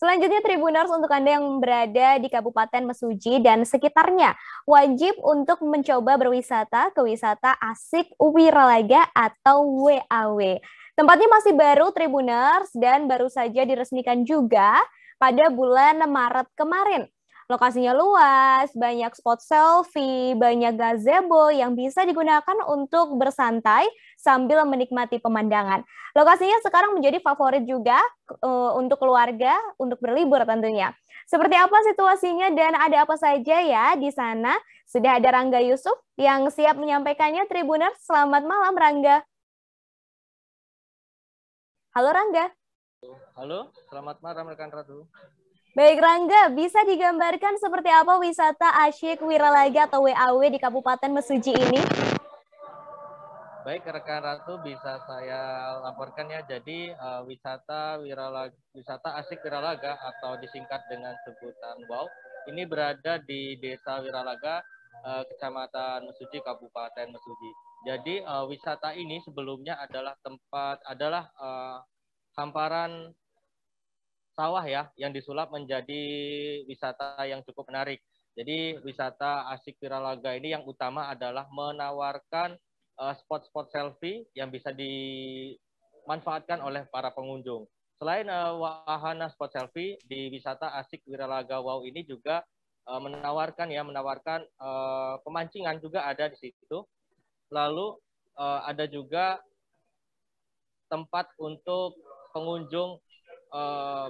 Selanjutnya Tribuners untuk Anda yang berada di Kabupaten Mesuji dan sekitarnya wajib untuk mencoba berwisata ke wisata asik Wiralaga atau WAW. Tempatnya masih baru Tribuners dan baru saja diresmikan juga pada bulan Maret kemarin. Lokasinya luas, banyak spot selfie, banyak gazebo yang bisa digunakan untuk bersantai sambil menikmati pemandangan. Lokasinya sekarang menjadi favorit juga untuk keluarga, untuk berlibur tentunya. Seperti apa situasinya dan ada apa saja ya di sana? Sudah ada Rangga Yusuf yang siap menyampaikannya, Tribuners. Selamat malam, Rangga. Halo, Rangga. Halo, selamat malam rekan Ratu. Baik, Rangga, bisa digambarkan seperti apa wisata asyik Wiralaga atau WAW di Kabupaten Mesuji ini? Baik, rekan Ratu, bisa saya laporkan ya. Jadi wisata asik Wiralaga atau disingkat dengan sebutan WAW ini berada di Desa Wiralaga, Kecamatan Mesuji, Kabupaten Mesuji. Jadi wisata ini sebelumnya adalah hamparan sawah ya yang disulap menjadi wisata yang cukup menarik. Jadi wisata asik Wiralaga ini yang utama adalah menawarkan spot-spot selfie yang bisa dimanfaatkan oleh para pengunjung. Selain wahana spot selfie di wisata asik Wiralaga Wow ini juga menawarkan pemancingan juga ada di situ. Lalu ada juga tempat untuk pengunjung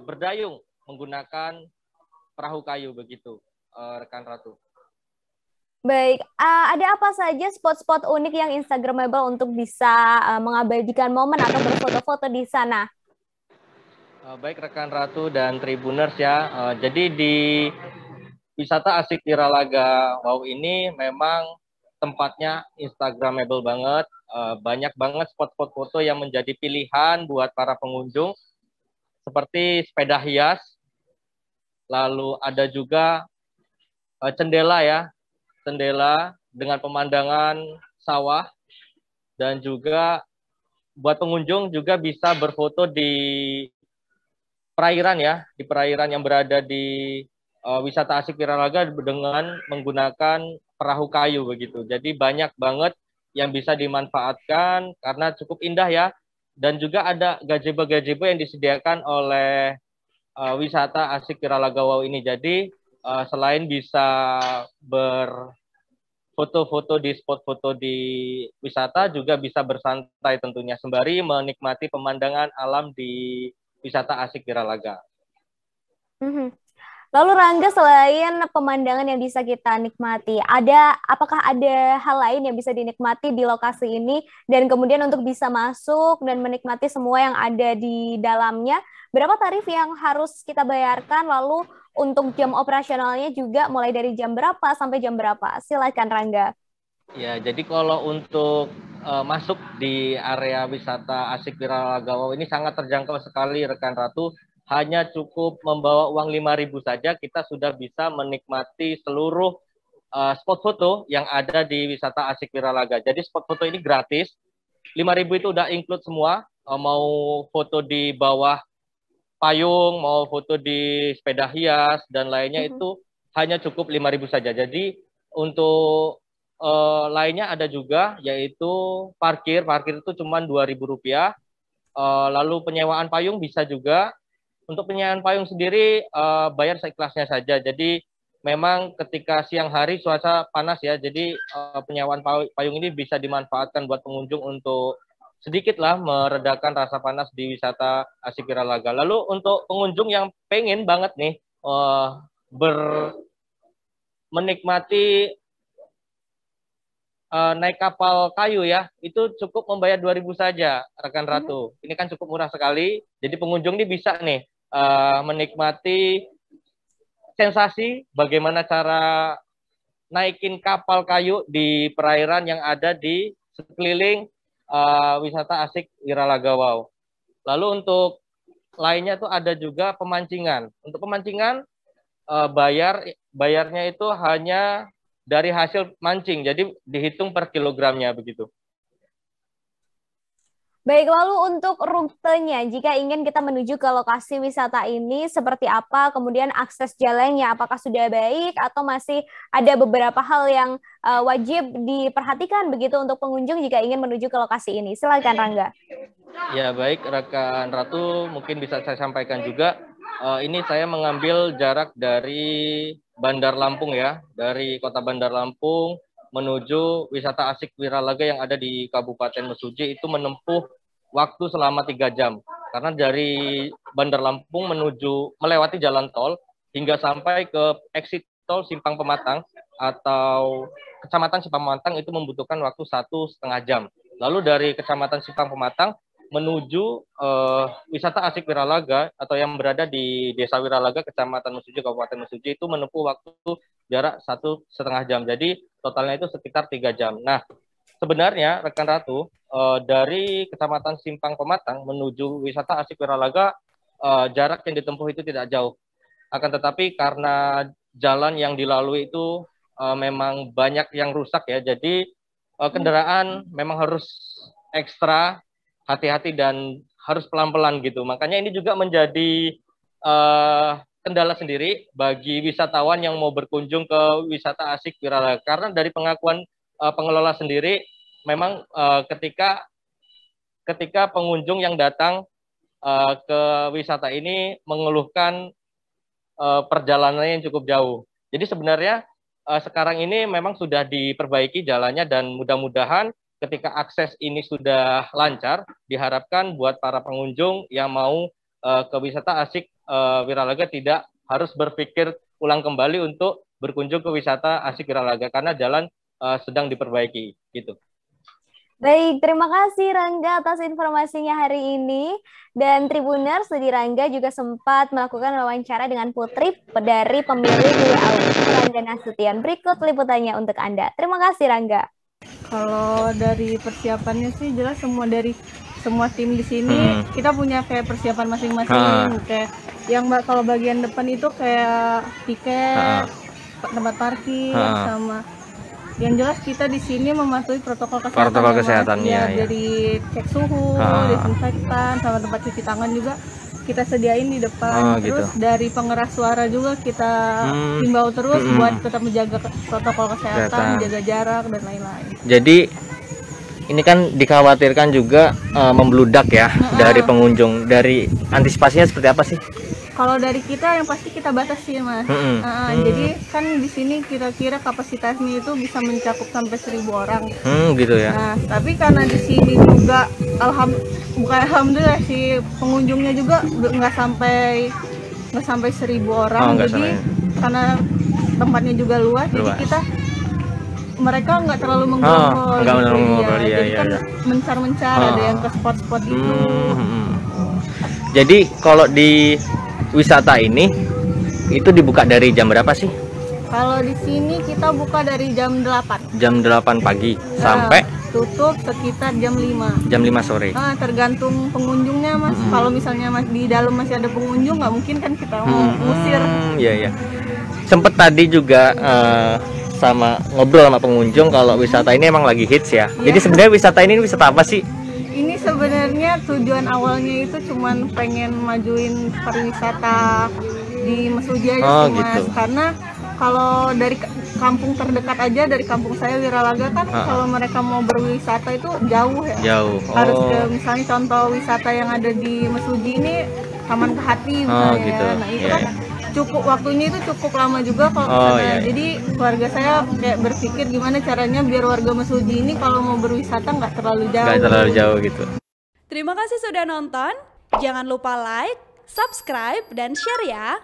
berdayung menggunakan perahu kayu begitu, rekan Ratu. Baik, ada apa saja spot-spot unik yang Instagramable untuk bisa mengabadikan momen atau berfoto-foto di sana? Baik rekan Ratu dan Tribuners ya, jadi di wisata asik Wiralaga Wow ini memang tempatnya Instagramable banget, banyak banget spot-spot foto yang menjadi pilihan buat para pengunjung, seperti sepeda hias, lalu ada juga cendela dengan pemandangan sawah, dan juga buat pengunjung juga bisa berfoto di perairan ya, di perairan yang berada di wisata asik Wiralaga dengan menggunakan perahu kayu begitu. Jadi banyak banget yang bisa dimanfaatkan karena cukup indah ya. Dan juga ada gazebo-gazebo yang disediakan oleh wisata asik Wiralaga Wow ini. Jadi selain bisa berfoto-foto di spot foto di wisata, juga bisa bersantai tentunya sembari menikmati pemandangan alam di wisata asik Wiralaga. Lalu Rangga, selain pemandangan yang bisa kita nikmati, apakah ada hal lain yang bisa dinikmati di lokasi ini dan kemudian untuk bisa masuk dan menikmati semua yang ada di dalamnya, berapa tarif yang harus kita bayarkan? Lalu untuk jam operasionalnya juga mulai dari jam berapa sampai jam berapa? Silakan Rangga. Ya, jadi kalau untuk masuk di area wisata asik Wiralaga Wow ini sangat terjangkau sekali rekan Ratu. Hanya cukup membawa uang 5.000 saja kita sudah bisa menikmati seluruh spot foto yang ada di wisata asik Wiralaga. Jadi spot foto ini gratis. 5.000 itu udah include semua. Mau foto di bawah payung, mau foto di sepeda hias dan lainnya itu hanya cukup 5.000 saja. Jadi untuk lainnya ada juga, yaitu parkir itu cuma Rp2.000. Lalu penyewaan payung bisa juga. Untuk penyewaan payung sendiri bayar seikhlasnya saja. Jadi memang ketika siang hari cuaca panas ya, jadi penyewaan payung ini bisa dimanfaatkan buat pengunjung untuk sedikitlah meredakan rasa panas di wisata asik Wiralaga. Lalu untuk pengunjung yang pengen banget nih menikmati naik kapal kayu ya, itu cukup membayar 2.000 saja, rekan Ratu. Ini kan cukup murah sekali. Jadi pengunjung ini bisa nih menikmati sensasi bagaimana cara naikin kapal kayu di perairan yang ada di sekeliling wisata asik Wiralaga Wow. Lalu untuk lainnya tuh ada juga pemancingan. Untuk pemancingan bayarnya itu hanya dari hasil mancing, jadi dihitung per kilogramnya begitu. Baik, lalu untuk rutenya, jika ingin kita menuju ke lokasi wisata ini seperti apa, kemudian akses jalannya apakah sudah baik atau masih ada beberapa hal yang wajib diperhatikan begitu untuk pengunjung jika ingin menuju ke lokasi ini. Silakan Rangga. Ya baik, rekan Ratu, mungkin bisa saya sampaikan juga. Ini saya mengambil jarak dari Bandar Lampung ya, dari kota Bandar Lampung menuju wisata asik Wiralaga yang ada di Kabupaten Mesuji itu menempuh waktu selama 3 jam. Karena dari Bandar Lampung menuju melewati jalan tol hingga sampai ke exit tol Simpang Pematang atau Kecamatan Simpang Pematang itu membutuhkan waktu 1,5 jam. Lalu dari Kecamatan Simpang Pematang menuju wisata asik Wiralaga atau yang berada di Desa Wiralaga, Kecamatan Mesuji, Kabupaten Mesuji itu menempuh waktu jarak 1,5 jam. Jadi totalnya itu sekitar 3 jam. Nah, sebenarnya rekan Ratu, dari Kecamatan Simpang Pematang menuju wisata asik Wiralaga jarak yang ditempuh itu tidak jauh. Akan tetapi karena jalan yang dilalui itu memang banyak yang rusak ya, jadi kendaraan memang harus ekstra hati-hati dan harus pelan-pelan gitu. Makanya ini juga menjadi kendala sendiri bagi wisatawan yang mau berkunjung ke wisata asik Wiralaga. Karena dari pengakuan pengelola sendiri, memang ketika pengunjung yang datang ke wisata ini mengeluhkan perjalanannya yang cukup jauh. Jadi sebenarnya sekarang ini memang sudah diperbaiki jalannya dan mudah-mudahan ketika akses ini sudah lancar, diharapkan buat para pengunjung yang mau ke wisata asik Wiralaga tidak harus berpikir ulang kembali untuk berkunjung ke wisata asik Wiralaga karena jalan sedang diperbaiki gitu. Baik, terima kasih Rangga atas informasinya hari ini. Dan Tribuners, Studi Rangga juga sempat melakukan wawancara dengan Putri dari pemilik WAU Rangga Nasution. Berikut liputannya untuk Anda. Terima kasih Rangga. Kalau dari persiapannya sih jelas semua tim di sini kita punya kayak persiapan masing-masing. Kayak yang kalau bagian depan itu kayak tiket, tempat parkir, sama yang jelas kita di sini mematuhi protokol kesehatannya. Ya. Dari cek suhu, desinfektan, sama tempat cuci tangan juga kita sediain di depan. Terus gitu. Dari pengeras suara juga kita himbau terus buat tetap menjaga protokol kesehatan, jaga jarak dan lain-lain. Jadi ini kan dikhawatirkan juga membludak ya dari pengunjung. Dari antisipasinya seperti apa sih? Kalau dari kita yang pasti kita batasi Mas. Jadi kan di sini kira-kira kapasitasnya itu bisa mencakup sampai 1.000 orang. Gitu ya. Nah, tapi karena di sini juga bukan alhamdulillah sih pengunjungnya juga nggak sampai 1.000 orang. Jadi karena tempatnya juga luas. Jadi kita mereka nggak terlalu menggerombol. Jadi kan mencar-mencar ada yang ke spot-spot itu. Jadi kalau di wisata ini itu dibuka dari jam berapa sih? Kalau di sini kita buka dari jam 8. Jam 8 pagi sampai tutup sekitar jam 5. Jam 5 sore. Tergantung pengunjungnya Mas. Kalau misalnya di dalam masih ada pengunjung nggak mungkin kan kita mau ngusir. Iya. Sempet tadi juga sama ngobrol sama pengunjung kalau wisata ini emang lagi hits ya. Jadi sebenarnya wisata ini wisata apa sih? Ini sebenarnya tujuan awalnya itu cuman pengen majuin pariwisata di Mesuji aja Mas. Gitu. Karena kalau dari kampung terdekat aja, dari kampung saya Wiralaga kan kalau mereka mau berwisata itu jauh ya. Harus ke misalnya contoh wisata yang ada di Mesuji ini Taman Kehati misalnya. Gitu. Nah itu kan cukup waktunya itu cukup lama juga kalau kesana. Jadi keluarga saya kayak berpikir gimana caranya biar warga Mesuji ini kalau mau berwisata nggak terlalu jauh. Nggak terlalu jauh gitu. Terima kasih sudah nonton. Jangan lupa like, subscribe, dan share ya.